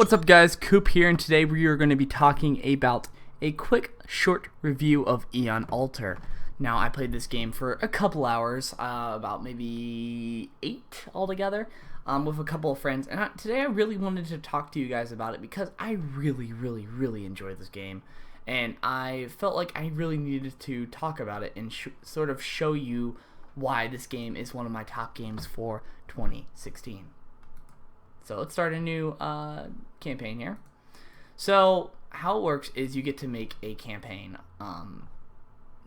What's up guys, Coop here, and today we are going to be talking about a quick short review of Eon Altar. Now, I played this game for a couple hours, about maybe 8 altogether, with a couple of friends, and today I really wanted to talk to you guys about it because I really enjoyed this game, and I felt like I really needed to talk about it and sort of show you why this game is one of my top games for 2016. So let's start a new campaign here. So how it works is you get to make a campaign.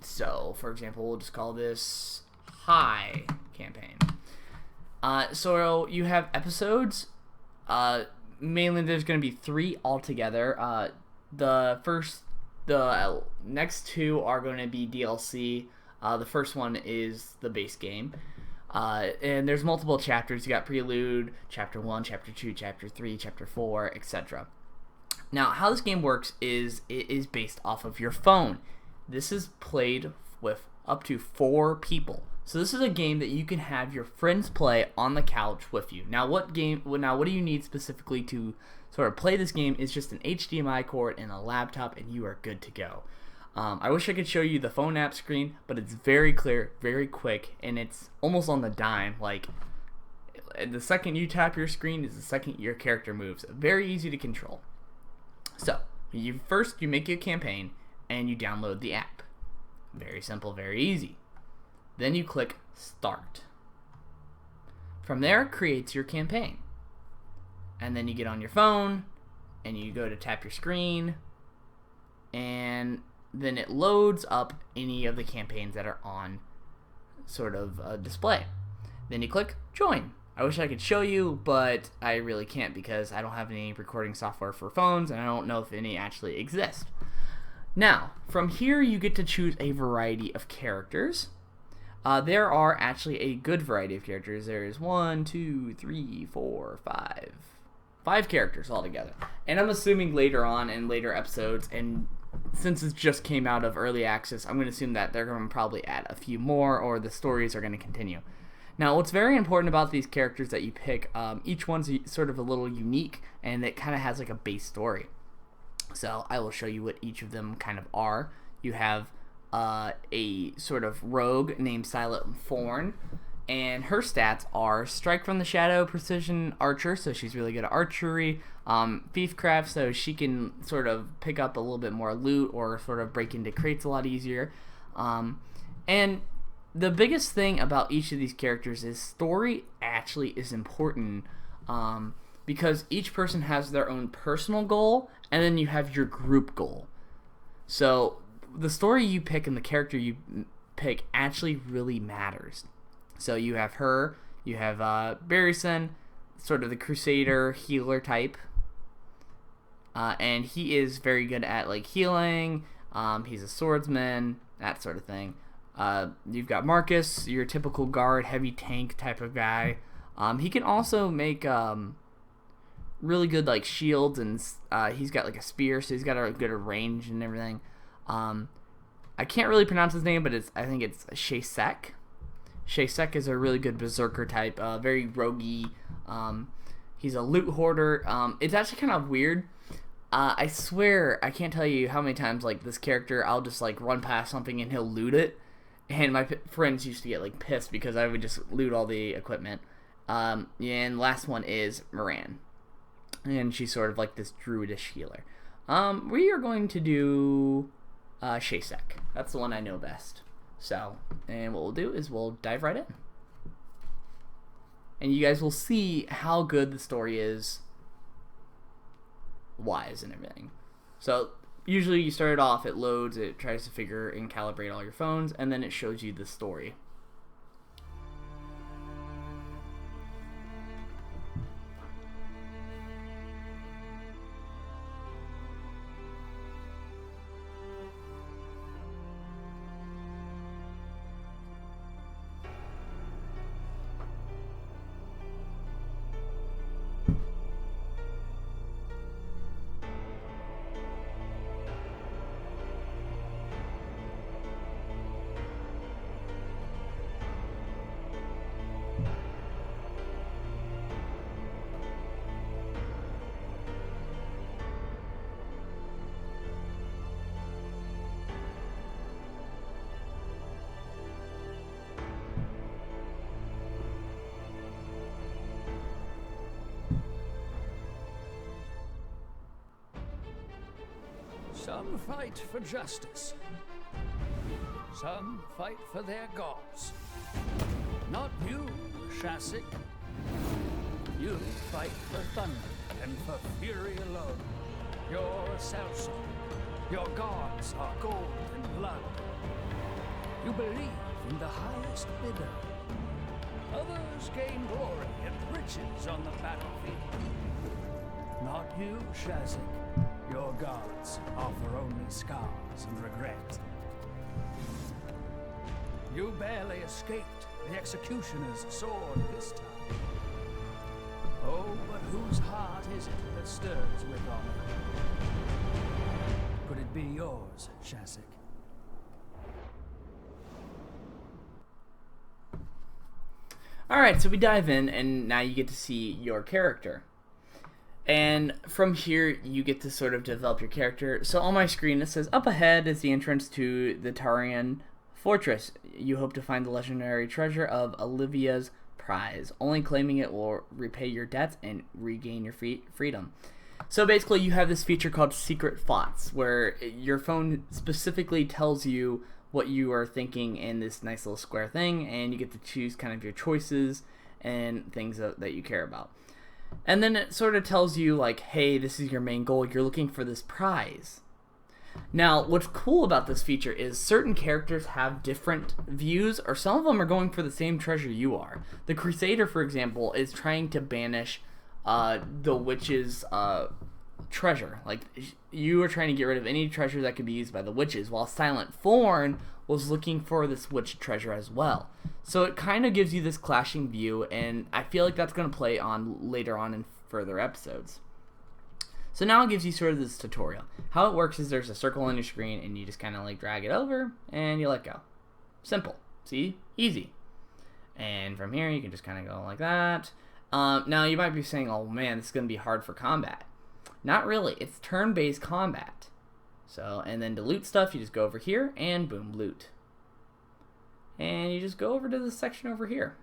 So for example, we'll just call this High Campaign. So you have episodes. Mainly there's going to be 3 altogether. The next 2 are going to be DLC. The first one is the base game. And there's multiple chapters. You got Prelude, Chapter 1, Chapter 2, Chapter 3, Chapter 4, etc. Now, how this game works is it is based off of your phone. This is played with up to 4 people. So this is a game that you can have your friends play on the couch with you. Now, what do you need specifically to sort of play this game is just an HDMI cord and a laptop, and you are good to go. I wish I could show you the phone app screen, but it's very clear, very quick, and it's almost on the dime. Like, the second you tap your screen is the second your character moves. Very easy to control. So, first you make your campaign, and you download the app. Very simple, very easy. Then you click Start. From there, it creates your campaign. And then you get on your phone, and you go to tap your screen, and then it loads up any of the campaigns that are on sort of display. Then you click Join. I wish I could show you, but I really can't because I don't have any recording software for phones, and I don't know if any actually exist. Now, from here you get to choose a variety of characters. There are actually a good variety of characters. There is 5 characters altogether. And I'm assuming later on in later episodes, and since it just came out of early access, I'm going to assume that they're going to probably add a few more, or the stories are going to continue. Now, what's very important about these characters that you pick, each one's sort of a little unique, and it kind of has like a base story. So I will show you what each of them kind of are. You have a sort of rogue named Silent Thorn, and her stats are Strike from the Shadow, Precision Archer, so she's really good at archery, Thiefcraft, so she can sort of pick up a little bit more loot or sort of break into crates a lot easier. And the biggest thing about each of these characters is story actually is important, because each person has their own personal goal, and then you have your group goal. So the story you pick and the character you pick actually really matters. So you have her, you have Barryson, sort of the Crusader healer type, and he is very good at like healing. He's a swordsman, that sort of thing. You've got Marcus, your typical guard, heavy tank type of guy. He can also make really good like shields, and he's got like a spear, so he's got a good range and everything. I can't really pronounce his name, but I think it's Shasek. Shasek is a really good berserker type, very roguey. He's a loot hoarder. It's actually kind of weird. I swear I can't tell you how many times like this character I'll just like run past something and he'll loot it, and my friends used to get like pissed because I would just loot all the equipment. And last one is Moran, and she's sort of like this druidish healer. We are going to do Shasek. That's the one I know best. So, and what we'll do is we'll dive right in. And you guys will see how good the story is, wise and everything. So, usually you start it off, it loads, it tries to figure and calibrate all your phones, and then it shows you the story. Some fight for justice. Some fight for their gods. Not you, Shasik. You fight for thunder and for fury alone. You're a sellsword. Your gods are gold and blood. You believe in the highest bidder. Others gain glory and riches on the battlefield. Not you, Shasik. Your gods offer only scars and regret. You barely escaped the executioner's sword this time. Oh, but whose heart is it that stirs with honor? Could it be yours, Shasik? Alright, so we dive in, and now you get to see your character. And from here, you get to sort of develop your character. So on my screen, it says, up ahead is the entrance to the Tarnums Fortress. You hope to find the legendary treasure of Olivia's prize. Only claiming it will repay your debts and regain your freedom. So basically, you have this feature called Secret Thoughts, where your phone specifically tells you what you are thinking in this nice little square thing, and you get to choose kind of your choices and things that you care about. And then it sort of tells you, like, hey, this is your main goal. You're looking for this prize. Now, what's cool about this feature is certain characters have different views, or some of them are going for the same treasure you are. The Crusader, for example, is trying to banish the witch's treasure. Like, you are trying to get rid of any treasure that could be used by the witches, while Silent Thorn was looking for this witch treasure as well. So it kind of gives you this clashing view, and I feel like that's going to play on later on in further episodes. So now it gives you sort of this tutorial. How it works is there's a circle on your screen, and you just kind of like drag it over, and you let go. Simple. See? Easy. And from here, you can just kind of go like that. Now, you might be saying, oh man, this is going to be hard for combat. Not really. It's turn-based combat. So, and then to loot stuff, you just go over here, and boom, loot. And you just go over to this section over here.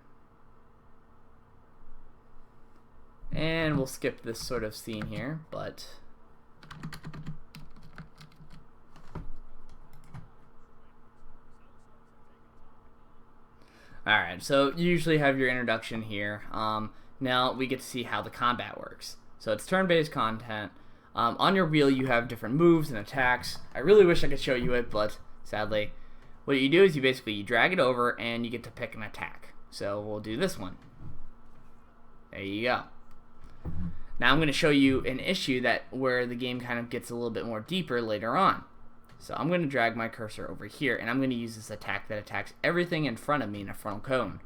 And we'll skip this sort of scene here, but... Alright, so you usually have your introduction here. Now we get to see how the combat works. So it's turn-based content. On your wheel, you have different moves and attacks. I really wish I could show you it, but sadly, what you do is you drag it over and you get to pick an attack. So we'll do this one. There you go. Now I'm going to show you an issue where the game kind of gets a little bit more deeper later on. So I'm going to drag my cursor over here, and I'm going to use this attack that attacks everything in front of me in a frontal cone.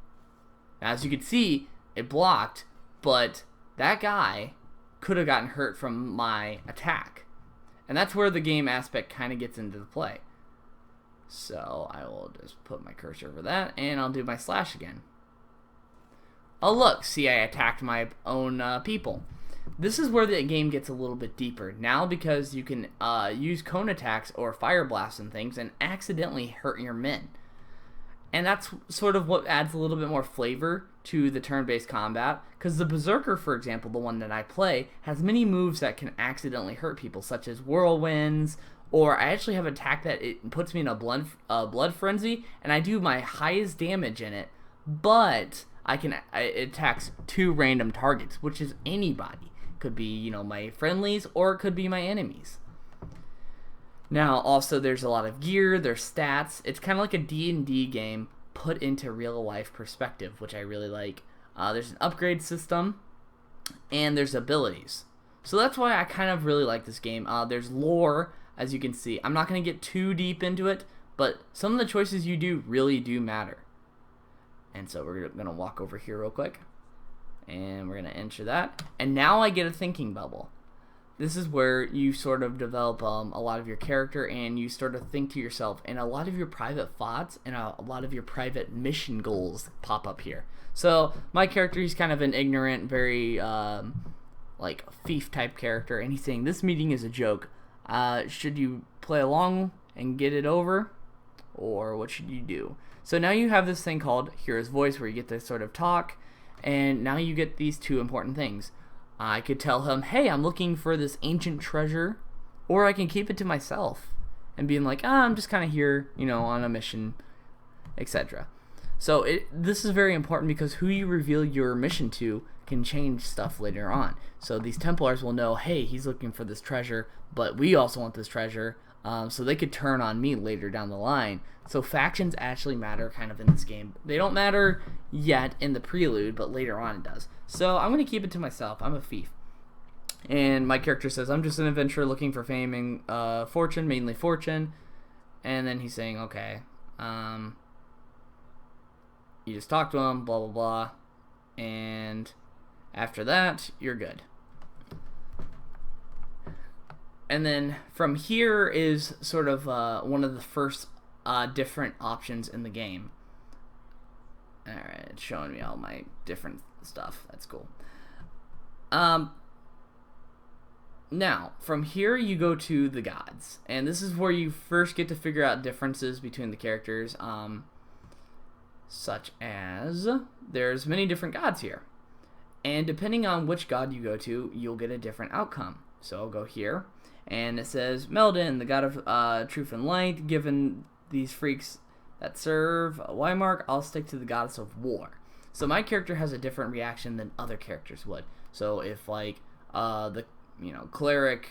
Now, as you can see, it blocked, but that guy could have gotten hurt from my attack. And that's where the game aspect kind of gets into the play. So I will just put my cursor over that, and I'll do my slash again. Oh look, see, I attacked my own people. This is where the game gets a little bit deeper. Now, because you can use cone attacks or fire blasts and things and accidentally hurt your men. And that's sort of what adds a little bit more flavor to the turn-based combat. Because the Berserker, for example, the one that I play, has many moves that can accidentally hurt people, such as whirlwinds, or I actually have an attack that it puts me in a blood frenzy, and I do my highest damage in it, but it attacks 2 random targets, which is anybody. Could be, my friendlies, or it could be my enemies. Now, also, there's a lot of gear, there's stats. It's kind of like a D&D game put into real-life perspective, which I really like. There's an upgrade system, and there's abilities. So that's why I kind of really like this game. There's lore, as you can see. I'm not going to get too deep into it, but some of the choices you do really do matter. And so we're going to walk over here real quick, and we're going to enter that. And now I get a thinking bubble. This is where you sort of develop a lot of your character, and you sort of think to yourself, and a lot of your private thoughts and a lot of your private mission goals pop up here. So my character, he's kind of an ignorant, very like thief type character, and he's saying, this meeting is a joke. Should you play along and get it over, or what should you do? So now you have this thing called Hear His Voice, where you get to sort of talk, and now you get these 2 important things. I could tell him, hey, I'm looking for this ancient treasure or I can keep it to myself and being like, I'm just kind of here, on a mission, etc. So this is very important because who you reveal your mission to can change stuff later on. So these Templars will know, hey, he's looking for this treasure, but we also want this treasure, so they could turn on me later down the line. So factions actually matter kind of in this game. They don't matter yet in the prelude, but later on it does. So I'm going to keep it to myself. I'm a thief. And my character says, I'm just an adventurer looking for fame and fortune, mainly fortune. And then he's saying, okay, you just talk to him, blah, blah, blah. And after that, you're good. And then from here is sort of one of the first different options in the game. Alright, it's showing me all my different stuff. That's cool. Now, from here you go to the gods. And this is where you first get to figure out differences between the characters. Such as, there's many different gods here. And depending on which god you go to, you'll get a different outcome. So I'll go here. And it says, Meldon, the god of truth and light, given these freaks that serve Wymark, I'll stick to the goddess of war. So my character has a different reaction than other characters would. So if like the cleric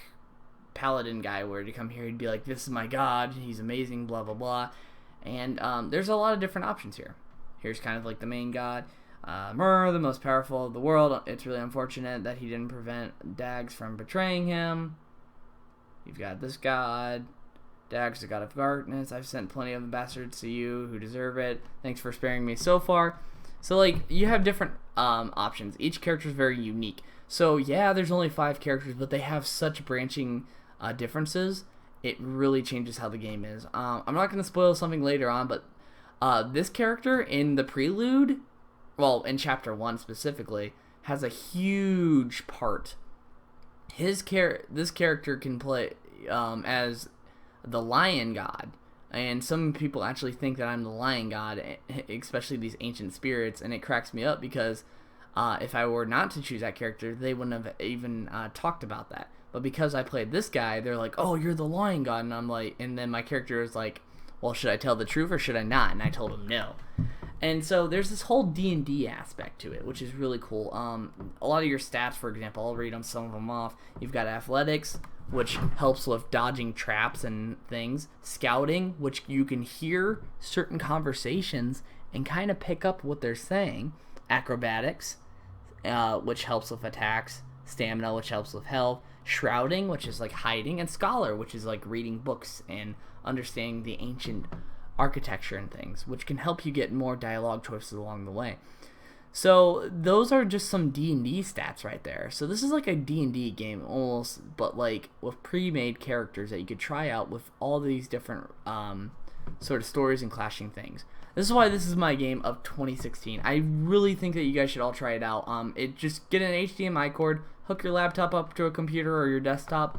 paladin guy were to come here, he'd be like, this is my god, he's amazing, blah blah blah. And there's a lot of different options here. Here's kind of like the main god. Myrrh, the most powerful of the world. It's really unfortunate that he didn't prevent Dags from betraying him. You've got this god. Dags, the god of darkness. I've sent plenty of ambassadors to you who deserve it. Thanks for sparing me so far. So, like, you have different options. Each character is very unique. So, yeah, there's only 5 characters, but they have such branching differences. It really changes how the game is. I'm not going to spoil something later on, but this character in the prelude, well, in Chapter 1 specifically, has a huge part. This character can play as the lion god, and some people actually think that I'm the lion god, especially these ancient spirits, and it cracks me up because if I were not to choose that character, they wouldn't have even talked about that. But because I played this guy, they're like, oh, you're the lion god, and I'm like, and then my character is like, well, should I tell the truth or should I not? And I told him no. And so there's this whole D&D aspect to it, which is really cool. A lot of your stats, for example, I'll read them, some of them off. You've got athletics, which helps with dodging traps and things. Scouting, which you can hear certain conversations and kind of pick up what they're saying. Acrobatics, which helps with attacks. Stamina, which helps with health. Shrouding, which is like hiding. And Scholar, which is like reading books and understanding the ancient architecture and things, which can help you get more dialogue choices along the way. So those are just some D&D stats right there. So this is like a D&D game almost, but like with pre-made characters that you could try out with all these different sort of stories and clashing things. This is why this is my game of 2016. I really think that you guys should all try it out. Just get an HDMI cord, hook your laptop up to a computer or your desktop,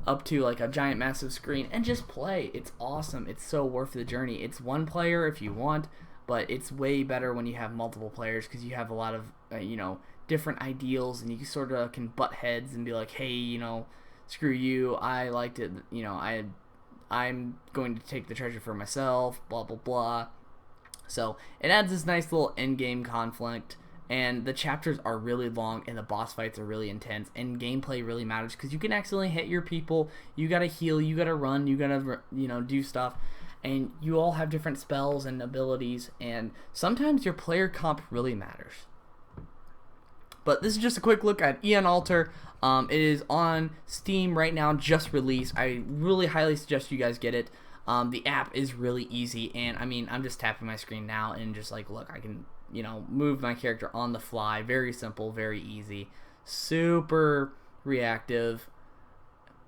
up to like a giant massive screen, and just play. It's awesome. It's so worth the journey. It's one player if you want, but it's way better when you have multiple players because you have a lot of different ideals, and you sort of can butt heads and be like, hey, screw you, I liked it, I'm going to take the treasure for myself, blah blah blah. So it adds this nice little end game conflict. And the chapters are really long, and the boss fights are really intense, and gameplay really matters because you can accidentally hit your people. You gotta heal, you gotta run, you gotta do stuff, and you all have different spells and abilities, and sometimes your player comp really matters. But this is just a quick look at Eon Altar. It is on Steam right now, just released. I really highly suggest you guys get it. The app is really easy, and I mean, I'm just tapping my screen now and just like, look, I can move my character on the fly. Very simple, very easy, super reactive.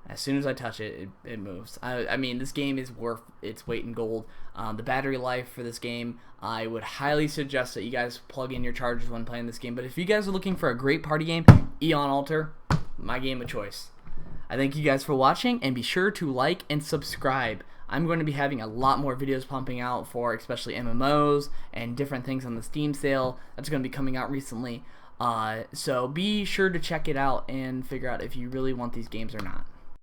As soon as I touch it, it moves. I mean, this game is worth its weight in gold. The battery life for this game, I would highly suggest that you guys plug in your chargers when playing this game. But if you guys are looking for a great party game, Eon Altar, my game of choice. I thank you guys for watching, and be sure to like and subscribe. I'm going to be having a lot more videos pumping out for especially MMOs and different things on the Steam sale that's going to be coming out recently. So be sure to check it out and figure out if you really want these games or not.